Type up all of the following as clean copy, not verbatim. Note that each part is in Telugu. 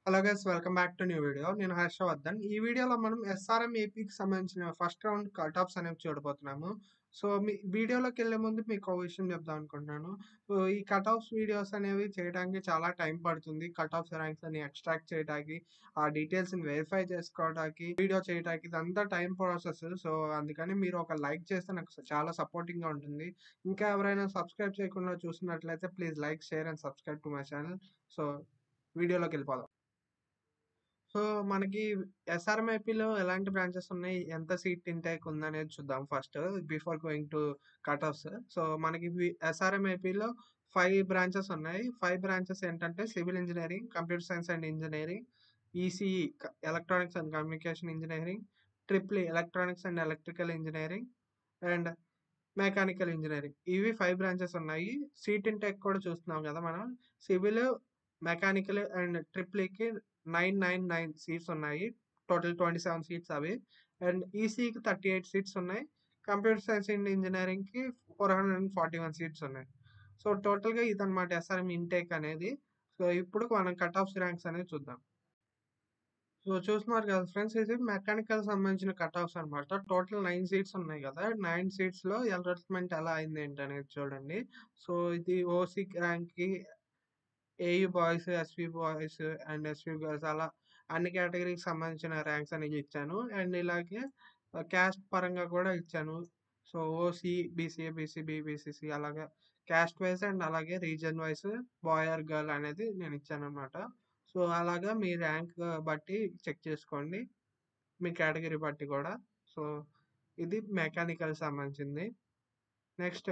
Hello guys, welcome back to new video. నేను హర్షవర్ధన్. ఈ వీడియోలో మనం ఎస్ఆర్ఎం ఏపీకి సంబంధించిన ఫస్ట్ రౌండ్ కట్ ఆఫ్స్ అనేవి చూడబోతున్నాము. సో మీ వీడియోలోకి వెళ్ళే ముందు మీకు ఒక విషయం చెప్దాం అనుకుంటున్నాను. సో ఈ కట్ ఆఫ్స్ వీడియోస్ అనేవి చేయడానికి చాలా టైం పడుతుంది. కట్ ఆఫ్స్ ర్యాంక్స్ అని ఎక్స్ట్రాక్ట్ చేయడానికి, ఆ డీటెయిల్స్ని వెరిఫై చేసుకోవడానికి, వీడియో చేయడానికి ఇదంతా టైం ప్రాసెస్. సో అందుకని మీరు ఒక లైక్ చేస్తే నాకు చాలా సపోర్టింగ్గా ఉంటుంది. ఇంకా ఎవరైనా సబ్స్క్రైబ్ చేయకుండా చూసినట్లయితే please like, share and subscribe to my channel. So వీడియోలోకి వెళ్ళిపోదాం. సో, మనకి ఎస్ఆర్ఎంఐపీలో ఎలాంటి బ్రాంచెస్ ఉన్నాయి? ఎంత సీట్ ఇంటేక్ ఉందనేది చూద్దాం first before going to cut offs. So, మనకి ఎస్ఆర్ఎంఐపీలో 5 బ్రాంచెస్ ఉన్నాయి. 5 బ్రాంచెస్ ఏంటంటే civil engineering, computer science and engineering, ECE electronics and communication engineering, triple electronics and electrical engineering and mechanical engineering. ఇవి 5 బ్రాంచెస్ ఉన్నాయి. సీట్ ఇంటేక్ కూడా చూస్తున్నాం కదా మనం. సివిల్, మెకానికల్ అండ్ ట్రిపుల్‌ఈకి 999 సీట్స్ ఉన్నాయి. టోటల్ 27 సీట్స్ అవి. అండ్ ఈసీఈకి 38 సీట్స్ ఉన్నాయి. కంప్యూటర్ సైన్స్ అండ్ ఇంజినీరింగ్‌కి 441 సీట్స్ ఉన్నాయి. సో, టోటల్‌గా ఇదనమాట ఎస్ఆర్ఎం ఇంటేక్ అనేది. సో, ఇప్పుడు మనం కట్ ఆఫ్స్ ర్యాంక్స్ అనేది చూద్దాం. సో, చూస్తున్నారు కదా ఫ్రెండ్స్, ఇది మెకానికల్ సంబంధించిన కట్ ఆఫ్స్ అనమాట. టోటల్ 9 సీట్స్ ఉన్నాయి కదా! 9 సీట్స్‌లో అలాట్‌మెంట్ ఎలా అయింది ఏంటనేది చూడండి. సో, ఇది ఓసీ ర్యాంక్‌కి AU boys, SV boys and SV girls అలా అన్ని కేటగిరీకి సంబంధించిన ర్యాంక్స్ అనేవి ఇచ్చాను. అండ్ ఇలాగే క్యాస్ట్ పరంగా కూడా ఇచ్చాను. So, OC, BCA, BCB, BCC అలాగా క్యాస్ట్ వైస్ అండ్ అలాగే region wise boy or girl అనేది నేను ఇచ్చాననమాట. సో, అలాగా మీ ర్యాంక్ బట్టి చెక్ చేసుకోండి. మీ కేటగిరీ బట్టి కూడా. సో, ఇది మెకానికల్ సంబంధించింది. నెక్స్ట్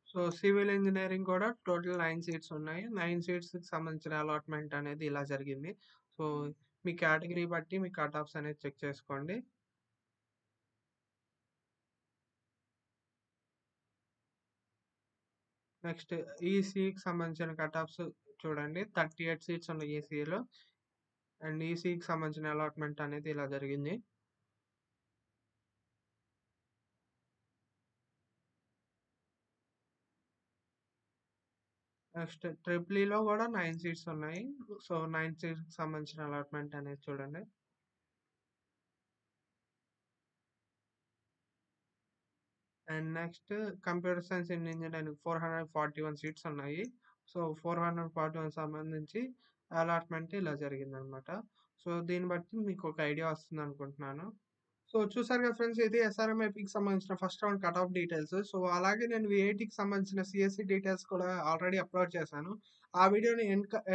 సో, సివిల్ ఇంజినీరింగ్ కూడా టోటల్ 9 సీట్స్ ఉన్నాయి. 9 సీట్స్‌కి సంబంధించిన అలాట్‌మెంట్ అనేది ఇలా జరిగింది. సో, మీ కేటగిరీ బట్టి మీ కట్ ఆఫ్స్ అనేది చెక్ చేసుకోండి. నెక్స్ట్ ఈసీఈకి సంబంధించిన కట్ ఆఫ్స్ చూడండి. 38 సీట్స్ ఉన్నాయి ఈసీఈలో. అండ్ ఈసీఈకి సంబంధించిన అలాట్‌మెంట్ అనేది ఇలా జరిగింది. నెక్స్ట్ ట్రిపుల్ ఈలో కూడా 9 సీట్స్ ఉన్నాయి. సో, 9 సీట్స్‌కి సంబంధించిన అలాట్‌మెంట్ అనేది చూడండి. And next computer science and engineering 441 seats ఉన్నాయి. సో, 441 సంబంధించి అలాట్‌మెంట్ ఇలా జరిగిందనమాట. సో, దీన్ని బట్టి మీకు ఒక ఐడియా వస్తుందనుకుంటున్నాను. సో, చూసారు కదా ఫ్రెండ్స్, ఇది ఎస్ఆర్ఎంఐపీకి సంబంధించిన first round cut off details. So, అలాగే నేను వీఐటీకి సంబంధించిన సీఎస్‌సి డీటెయిల్స్ కూడా ఆల్రెడీ అప్‌లోడ్ చేశాను. ఆ వీడియోని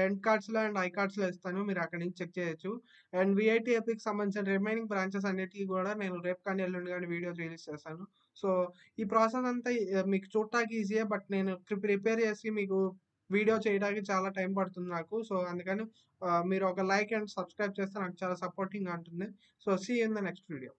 ఎండ్ కార్డ్స్‌లో అండ్ ఐ కార్డ్స్‌లో ఇస్తాను. మీరు అక్కడి నుంచి చెక్ చేయొచ్చు. అండ్ వీఐటీ ఏపీకి సంబంధించిన రిమైనింగ్ బ్రాంచెస్ అన్నిటికి కూడా నేను రేపు కానీ, ఎల్లుండి గాని వీడియో రిలీజ్ చేస్తాను. సో, ఈ ప్రాసెస్ అంతా మీకు చూడటానికి ఈజీయే. బట్ నేను ప్రిపేర్ చేసి మీకు వీడియో చేయడానికి చాలా టైం పడుతుంది నాకు. సో, అందుకని మీరు ఒక లైక్ అండ్ సబ్స్క్రైబ్ చేస్తే నాకు చాలా సపోర్టింగ్‌గా ఉంటుంది. So, see you in the next video.